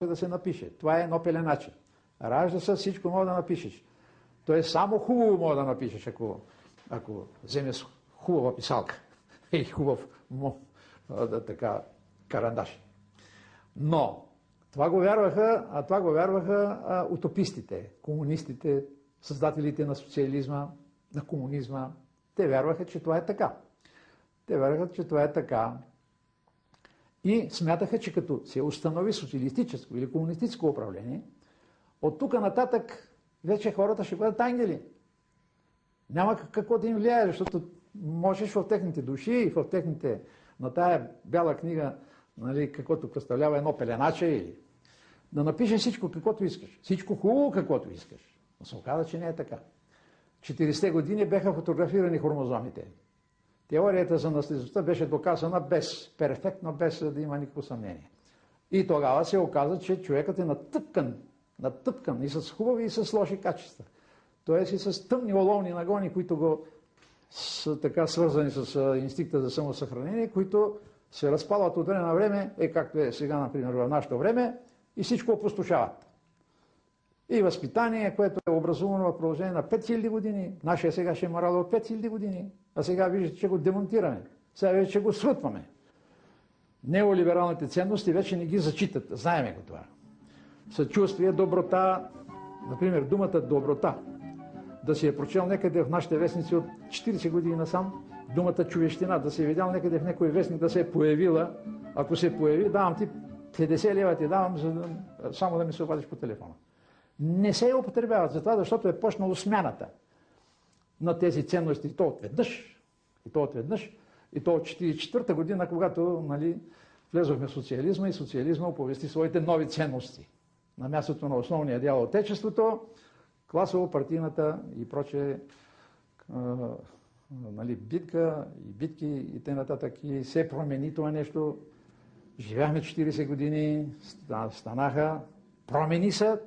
да се напише. Това е едно пеленаче. Ражда се, всичко мога да напишеш. То е само хубаво мога да напишеш, ако вземеш хубава писалка и хубав така, карандаш. Но това го вярваха утопистите, комунистите, създателите на социализма, на комунизма. Те вярваха, че това е така. И смятаха, че като се установи социалистическо или комунистическо управление, от тук нататък вече хората ще бъдат ангели. Няма какво да им влияе, защото можеш в техните души и в техните, на тая бяла книга, нали, каквото представлява едно пеленаче, или да напишеш всичко, каквото искаш. Всичко хубаво, каквото искаш. Но се оказа, че не е така. 40-те години бяха фотографирани хромозомите. Теорията за наследността беше доказана перфектно, без да има никакво съмнение. И тогава се оказа, че човекът е натъпкан и с хубави и с лоши качества. Тоест и с тъмни оловни нагони, които го са така свързани с инстинкта за самосъхранение, които се разпалват от време на време, както е сега, например, в нашето време, и всичко опустошават. И възпитание, което е образувано в продължение на 5000 години, нашия сега ще е морал от 5000 години, а сега виждате, че го демонтираме. Сега вече го срутваме. Неолибералните ценности вече не ги зачитат. Знаеме го това. Съчувствие, доброта, например, думата доброта. Да си е прочел някъде в нашите вестници от 40 години насам, думата човещина, да се е видял някъде в някой вестник, да се е появила. Ако се появи, давам ти 50 лева ти давам, само да ми се обадиш по телефона. Не се употребяват за това, защото е почнало смяната на тези ценности. И то отведнъж. И то от 1944 година, когато, нали, влезохме в социализма и социализма оповести своите нови ценности. На мястото на основния дял от Отечеството, класово-партийната и прочее нали, битка и битки и т.н. И се промени това нещо. Живяхме 40 години, станаха, промени се,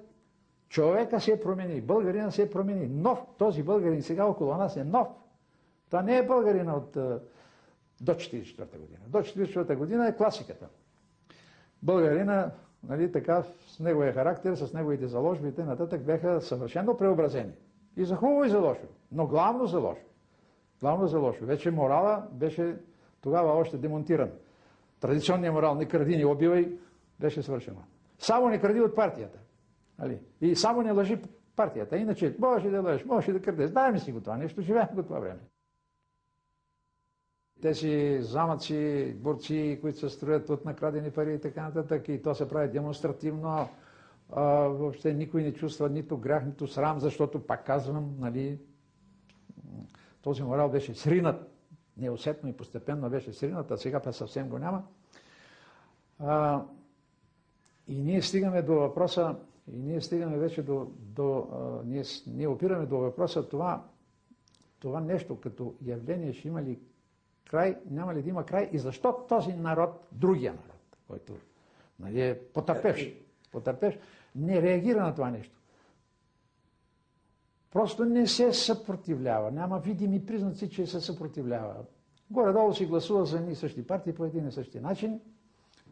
човека се промени, българина се промени. Нов, този българин сега около нас е нов. Това не е българина до 1944 година. До 1944 година е класиката. Българина, нали, така, с неговия характер, с неговите заложби и т.н. бяха съвършено преобразени. И за хубаво, и за лошо. Но главно за лошо. Главно за лошо. Вече морала беше тогава още демонтиран. Традиционният морал не кради, не убивай, беше свършено. Само не кради от партията. Нали? И само не лъжи партията. Иначе можеш да лъжиш, можеш да крадеш. Знаем си го това нещо, живеем го това време. Тези замъци, борци, които се строят от накрадени пари и така нататък, и то се прави демонстративно, въобще никой не чувства нито грях, нито срам, защото, пак казвам, нали, този морал беше сринат, неусетно и постепенно беше сринат, а сега па съвсем го няма. И ние стигаме до въпроса, ние опираме до въпроса това нещо като явление ще има ли край, няма ли да има край и защо този народ, другия народ, който, нали, е потърпевш, не реагира на това нещо. Просто не се съпротивлява. Няма видими признаци, че се съпротивлява. Горе-долу си гласува за едни и същи партии по един и същи начин.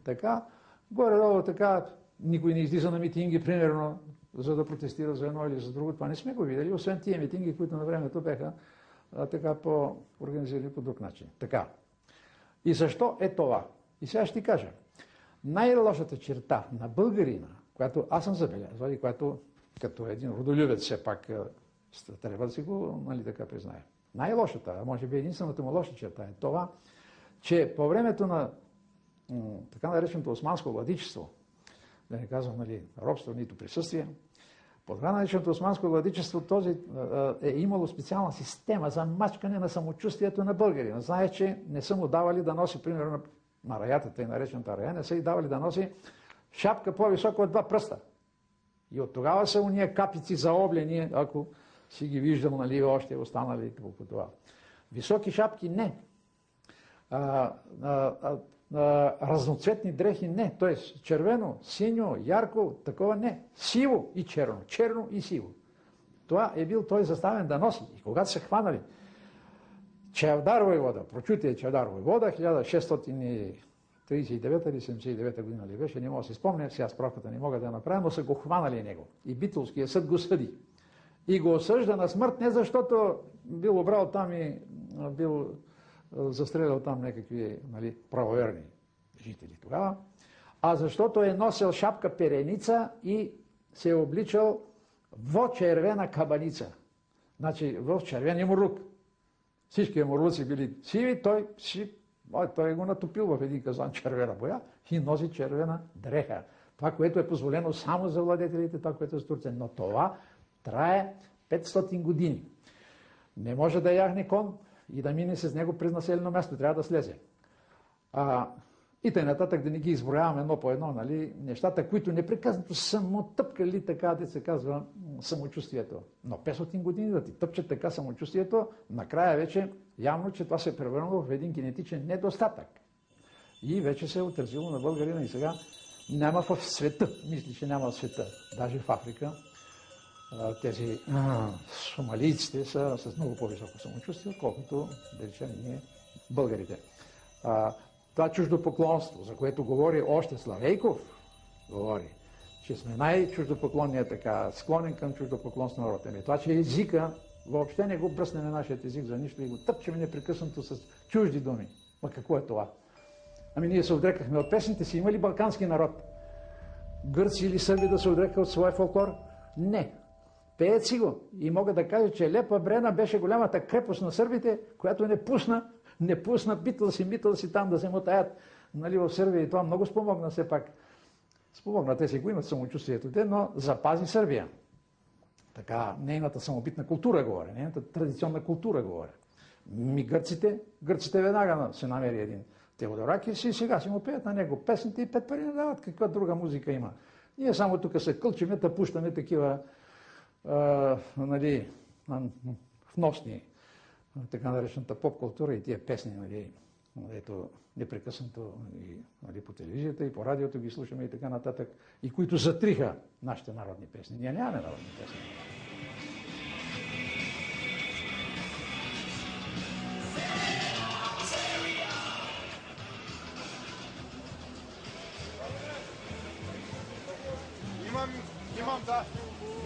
Така, горе-долу така, никой не излиза на митинги, примерно, за да протестира за едно или за друго. Това не сме го видели, освен тия митинги, които на времето бяха така по-организирани по друг начин. Така. И защо е това? И сега ще ти кажа. Най-лошата черта на българина, която аз съм забелязал и която като един родолюбец все пак трябва да си го, нали, така призная. Най-лошата, а може би единствената му лоша черта е това, че по времето на така нареченото османско владичество, да не казвам, нали, робство, нито присъствие, по така нареченото османско владичество този е имало специална система за мачкане на самочувствието на българина. Знае, че не са му давали да носи, примерно на раятата и наречената рая, не са и давали да носи шапка по-висока от 2 пръста. И от тогава са уния капици заоблени, ако си ги виждал, нали, още останали по това. Високи шапки не. Разноцветни дрехи не. Т.е. червено, синьо, ярко, такова не. Сиво и черно. Черно и сиво. Това е бил той заставен да носи. И когато се хванали Чавдар войвода, прочутия Чавдар войвода, 1600 39 или 79 година ли беше, не мога да си спомня, сега справката не мога да я направя, но са го хванали него. И Битолския съд го съди. И го осъжда на смърт не защото бил обрал там и бил застрелял там някакви, нали, правоверни жители тогава, а защото е носил шапка переница и се е обличал во червена кабаница. Значи в червен мурлук. Всички мурлуци били сиви, той го натопил в един казан червена боя и носи червена дреха. Това, което е позволено само за владетелите, това, което е с Турция. Но това трае 500 години. Не може да яхне кон и да мине с него през населено място. Трябва да слезе. И тъй нататък да не ги изброяваме едно по едно, нали, нещата, които непрекъснато са му тъпкали така, да се казва, самочувствието. Но 500 години да ти тъпчат така самочувствието, накрая вече явно, че това се е превърнало в един генетичен недостатък. И вече се е отразило на българина и сега няма в света. Мисля, че няма в света. Даже в Африка тези сомалийците са с много по-високо самочувствие, колкото, да речем, ние българите. Това чуждопоклонство, за което говори още Славейков, говори, че сме най-чуждопоклонният така, склонен към чуждопоклонство народ. Това, че езика, въобще не го бръснеме нашият език за нищо и го тъпчеме непрекъснато с чужди думи. Ма какво е това? Ами ние се отрекахме от песните си. Има ли балкански народ? Гърци или сърби да се отрекаха от своя фолклор? Не. Пеят си го. И мога да кажа, че Лепа Брена беше голямата крепост на сърбите, която не пусна Битълс и там да се мотаят, нали, в Сърбия. И това много спомогна все пак. Спомогна, те си го имат самочувствието те, но запази Сърбия. Така, нейната самобитна култура говоря, нейната традиционна култура говоря. Гърците веднага се намери един Теодоракис и сега си му пеят на него песните и 5 пари не дават. Каква друга музика има? Ние само тук се кълчиме, да пущаме такива нали, вносни, така наречената поп-култура и тия песни, нали, ето непрекъснато и, нали, по телевизията и по радиото ги слушаме и така нататък, и които затриха нашите народни песни. Ние нямаме народни песни. Имам, да.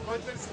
Който ли си?